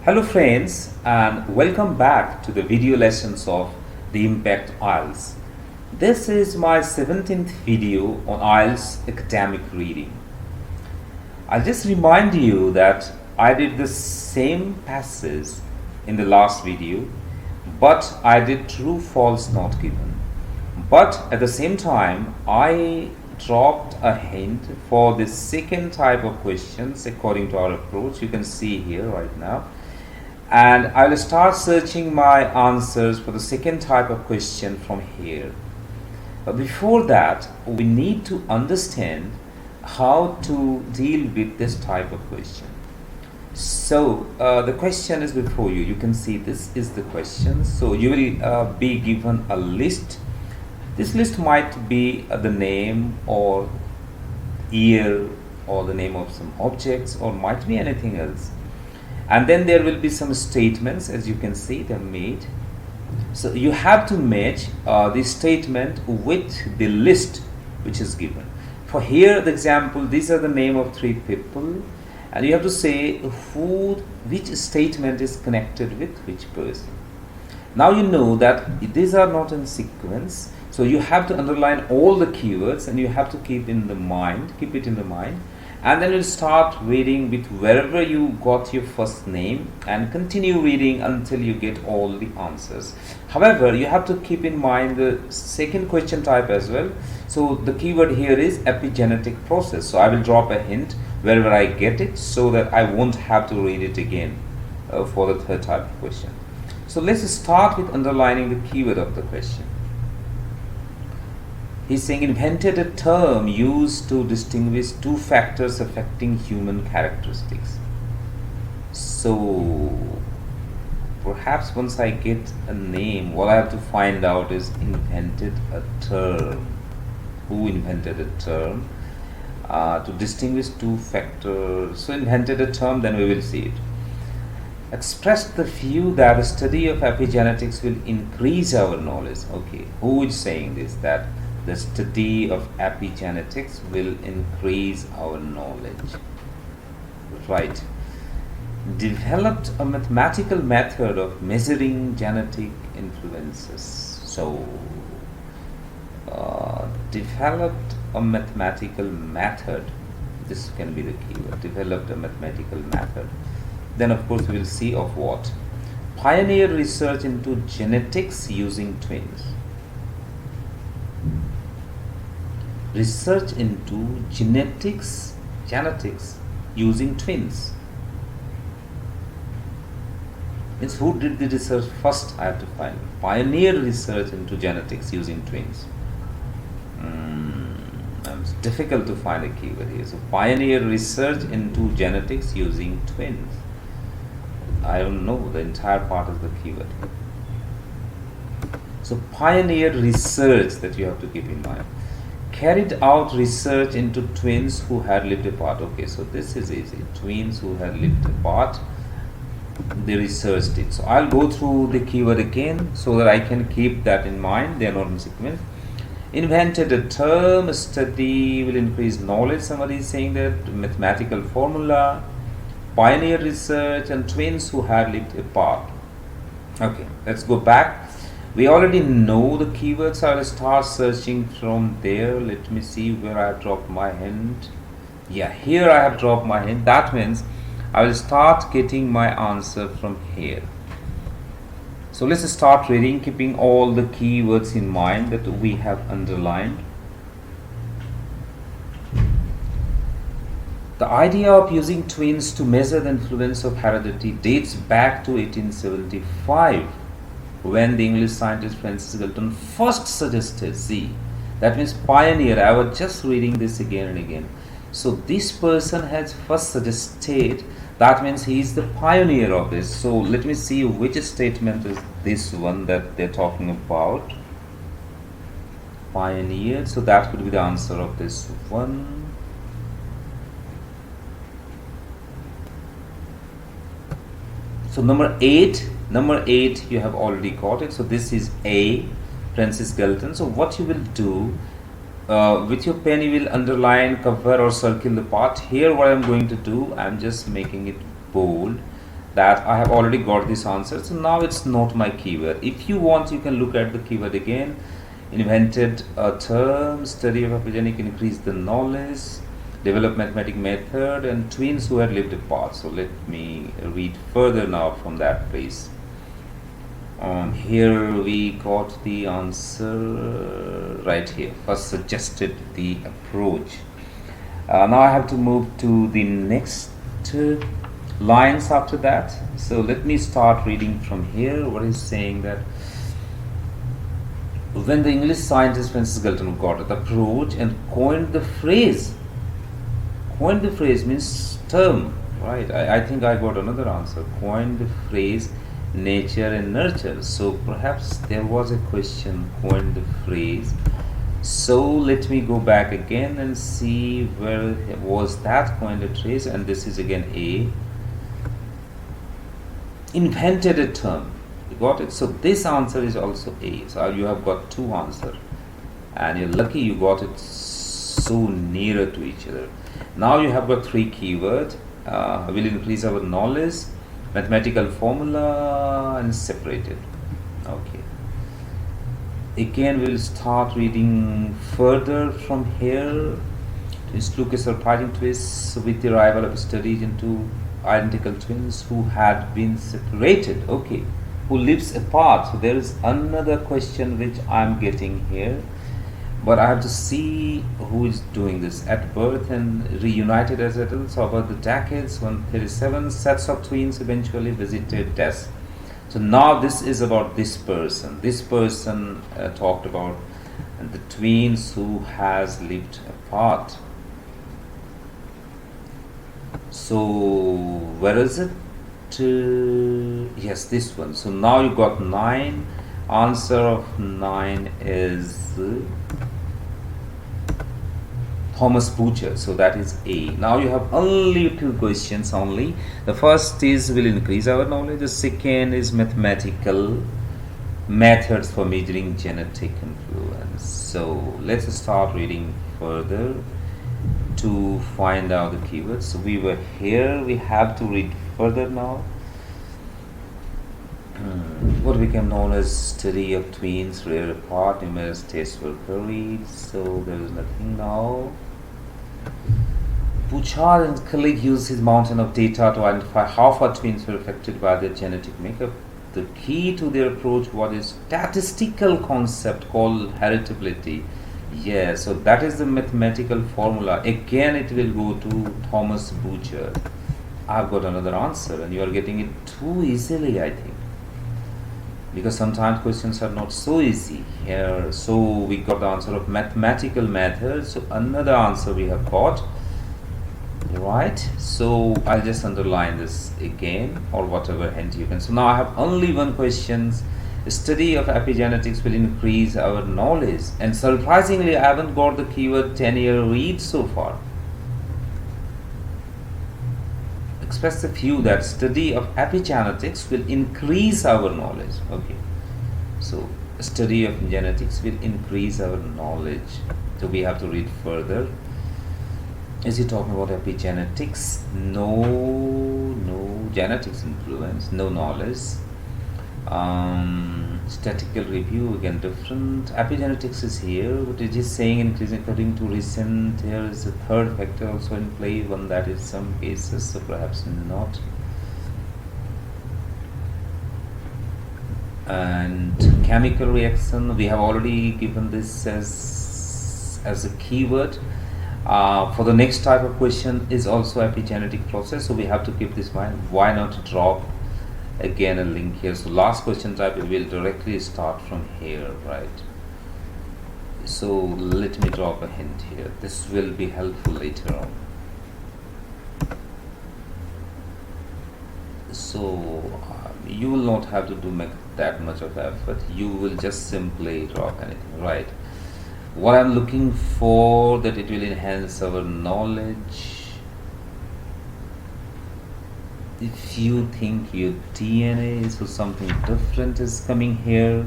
Hello friends, and welcome back to the video lessons of the IMPACT IELTS. This is my 17th video on IELTS academic reading. I'll just remind you that I did the same passage in the last video, but I did true false not given. But at the same time, I dropped a hint for the second type of questions according to our approach. You can see here right now. And I will start searching my answers for the second type of question from here. But before that, we need to understand how to deal with this type of question. So the question is before you. You can see this is the question. So you will be given a list. This list might be the name or year or the name of some objects, or might be anything else. And then there will be some statements, as you can see they're made. So you have to match the statement with the list which is given. For here the example, these are the name of 3 people, and you have to say which statement is connected with which person. Now you know that these are not in sequence, so you have to underline all the keywords and you have to keep it in the mind, and then you'll start reading with wherever you got your first name and continue reading until you get all the answers. However, you have to keep in mind the second question type as well. So the keyword here is epigenetic process. So I will drop a hint wherever I get it so that I won't have to read it again for the third type of question. So let's start with underlining the keyword of the question. He's saying invented a term used to distinguish 2 factors affecting human characteristics. So perhaps once I get a name, what I have to find out is invented a term. Who invented a term to distinguish 2 factors? So invented a term, then we will see it. Expressed the view that the study of epigenetics will increase our knowledge. Okay, who is saying this? That the study of epigenetics will increase our knowledge. Right. Developed a mathematical method of measuring genetic influences. So, developed a mathematical method. This can be the keyword. Developed a mathematical method. Then, of course, we will see of what? Pioneer research into genetics using twins. Research into genetics using twins. Means who did the research first? I have to find. Pioneer research into genetics using twins. It's difficult to find a keyword here. So pioneer research into genetics using twins. I don't know. The entire part is the keyword. So pioneer research that you have to keep in mind. Carried out research into twins who had lived apart. Okay, so this is easy. Twins who had lived apart, they researched it. So I'll go through the keyword again so that I can keep that in mind. They are not in sequence. Invented a term, a study will increase knowledge. Somebody is saying that. Mathematical formula, pioneer research, and twins who had lived apart. Okay, let's go back. We already know the keywords, so I will start searching from there. Let me see where I have dropped my hint. Yeah, here I have dropped my hint. That means I will start getting my answer from here. So let's start reading, keeping all the keywords in mind that we have underlined. The idea of using twins to measure the influence of heredity dates back to 1875. When the English scientist Francis Galton first suggested, see, that means pioneer. I was just reading this again and again. So this person has first suggested, that means he is the pioneer of this. So let me see which statement is this one that they're talking about. Pioneer. So that could be the answer of this one. So number 8, you have already got it. So this is A, Francis Galton. So what you will do, with your pen you will underline, cover or circle the part. Here what I am going to do, I am just making it bold that I have already got this answer, so now it's not my keyword. If you want, you can look at the keyword again. Invented a term, study of epigenetic, increase the knowledge, develop mathematical method, and twins who had lived apart. So let me read further now from that place. Here we got the answer right here. First suggested the approach. Now I have to move to the next lines after that. So let me start reading from here. What is saying that when the English scientist Francis Galton got the approach and coined the phrase means term, right? I think I got another answer. Coined the phrase nature and nurture. So perhaps there was a question, coined the phrase. So let me go back again and see where was that coined a phrase, and this is again A. Invented a term. You got it? So this answer is also A. So you have got two answers, and you're lucky you got it so nearer to each other. Now you have got three keywords. Will increase our knowledge, mathematical formula, and separated. Okay. Again, we'll start reading further from here. Twins look a surprising twist with the arrival of studies into identical twins who had been separated. Okay, who lives apart. So there is another question which I'm getting here, but I have to see who is doing this. At birth and reunited as adults over the decades, 137 sets of twins eventually visited death. So now this is about this person. This person talked about the twins who has lived apart. So where is it? Yes, this one. So now you got 9. Answer of 9 is Thomas Butcher. So that is A. Now you have only two questions only. The first is will increase our knowledge. The second is mathematical methods for measuring genetic influence. So let's start reading further to find out the keywords. So we were here. We have to read further now. What became known as study of twins reared apart, numerous tests were carried. So there is nothing now. Bouchard and colleague used his mountain of data to identify how far twins were affected by their genetic makeup. The key to their approach was a statistical concept called heritability. Yeah, so that is the mathematical formula. Again, it will go to Thomas Butcher. I've got another answer, and you are getting it too easily, I think, because sometimes questions are not so easy here. So we got the answer of mathematical methods. So another answer we have got, right? So I'll just underline this again, or whatever hint you can. So now I have only one question. The study of epigenetics will increase our knowledge, and surprisingly I haven't got the keyword 10-year read so far. Express the view that study of epigenetics will increase our knowledge. Okay, so study of genetics will increase our knowledge. So we have to read further. Is he talking about epigenetics? No genetics influence, no knowledge. Statistical review, again different. Epigenetics is here, but it is saying increasing according to recent. Here is a third factor also in play, one that is some cases, so perhaps not. And chemical reaction, we have already given this as a keyword. For the next type of question is also epigenetic process, so we have to keep this in mind. Why not drop again a link here? So last question type will directly start from here, right? So let me drop a hint here. This will be helpful later on. So you will not have to make that much of effort. You will just simply drop anything, right? What I'm looking for, that it will enhance our knowledge. If you think your DNA, so something different is coming here.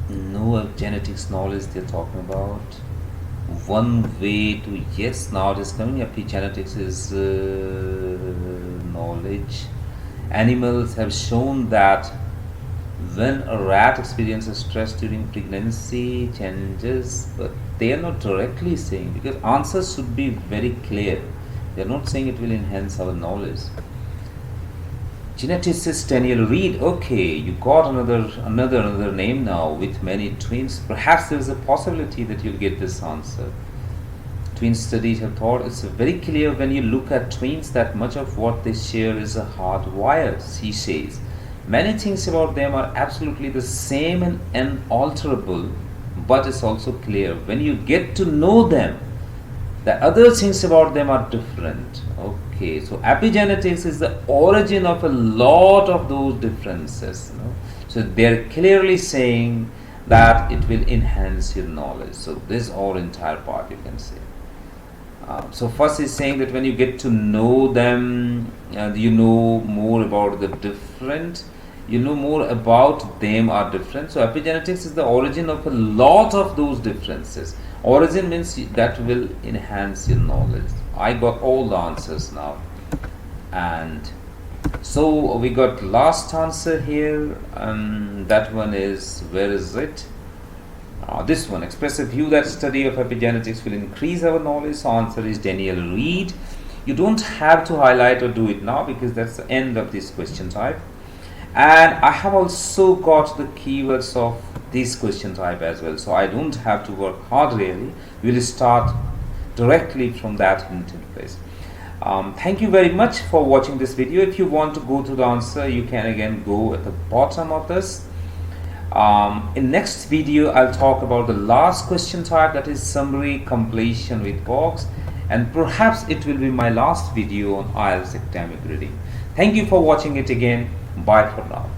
No genetics knowledge they're talking about. one way to, yes, now it is coming. Epigenetics is knowledge. Animals have shown that when a rat experiences stress during pregnancy changes, but they are not directly saying, because answers should be very clear. They are not saying it will enhance our knowledge. Geneticist Daniel Reed, okay, you got another name now with many twins. Perhaps there is a possibility that you'll get this answer. Twin studies have thought it's very clear when you look at twins that much of what they share is hardwired, she says. Many things about them are absolutely the same and unalterable, but it's also clear when you get to know them, the other things about them are different. Okay, so epigenetics is the origin of a lot of those differences. So they're clearly saying that it will enhance your knowledge. So this whole entire part you can say. So first is saying that when you get to know them, you know more about the different. You know more about them are different. So epigenetics is the origin of a lot of those differences. Origin means that will enhance your knowledge. I got all the answers now. And so we got last answer here. That one is, where is it? This one, express a view that study of epigenetics will increase our knowledge. So answer is Daniel Reed. You don't have to highlight or do it now because that's the end of this question type. And I have also got the keywords of this question type as well, so I don't have to work hard really. We will start directly from that interface. Thank you very much for watching this video. If you want to go to the answer, you can again go at the bottom of this. In next video, I'll talk about the last question type, that is summary completion with box, and perhaps it will be my last video on IELTS academic reading. Thank you for watching it again. Bye for now.